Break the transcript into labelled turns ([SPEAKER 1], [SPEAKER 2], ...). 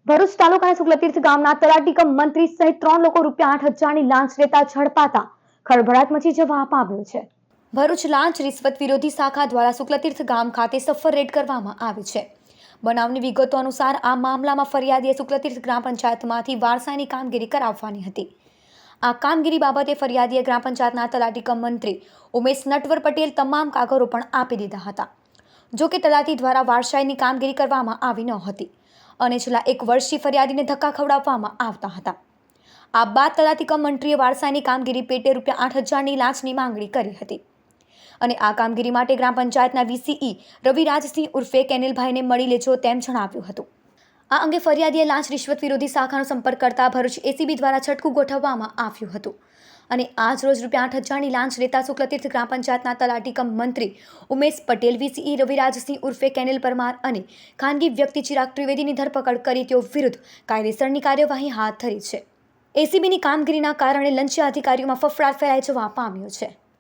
[SPEAKER 1] ભરૂચ તાલુકાના શુક્લતીર્થ ગામના તલાટી કમ મંત્રી સહિત 3 લોકો ₹8,000ની લાંચ લેતા ઝડપાતા ખળભળાટ મચી જવા પામ્યો છે। ભરૂચ લાંચ રિશ્વત વિરોધી શાખા દ્વારા શુક્લતીર્થ ગામ ખાતે સફળ રેડ કરવામાં આવી છે। બનાવની વિગતો અનુસાર આ મામલામાં ફરિયાદીએ શુક્લતીર્થ ગ્રામ પંચાયતમાંથી વારસાઈની કામગીરી કરાવવાની હતી। આ કામગીરી બાબતે ફરિયાદીએ ગ્રામ પંચાયતના તલાટી કમ મંત્રી ઉમેશ નટવર પટેલ તમામ કાગળો પણ આપી દીધા હતા। જો કે તલાટી દ્વારા વારસાઈની કામગીરી કરવામાં આવી ન હતી અને છેલ્લા 1 વર્ષથી ફરિયાદીને ધક્કા ખવડાવવામાં આવતા હતા। આ બાદ તલાટી કમ મંત્રીએ વારસાઈની કામગીરી પેટે ₹8,000ની લાંચની માંગણી કરી હતી અને આ કામગીરી માટે ગ્રામ પંચાયતના વીસીઈ રવિરાજસિંહ ઉર્ફે કેનિલભાઈને મળી લેજો તેમ જણાવ્યું હતું। આ અંગે ફરિયાદીએ લાંચ રિશ્વત વિરોધી શાખાનો સંપર્ક કરતા ભરૂચ એસીબી દ્વારા છટકું ગોઠવવામાં આવ્યું હતું અને આજ રોજ ₹8,000ની લાંચ લેતા શુક્લતીર્થ ગ્રામ પંચાયતના તલાટી કમ મંત્રી ઉમેશ પટેલ, વીસીઈ રવિરાજસિંહ ઉર્ફે કેનિલ પરમાર અને ખાનગી વ્યક્તિ ચિરાગ ત્રિવેદીની ધરપકડ કરી તેઓ વિરુદ્ધ કાયદેસરની કાર્યવાહી હાથ ધરી છે। એસીબીની કામગીરીના કારણે લંચિયા અધિકારીઓમાં ફફડાટ ફેલાઈ જવા પામ્યો છે।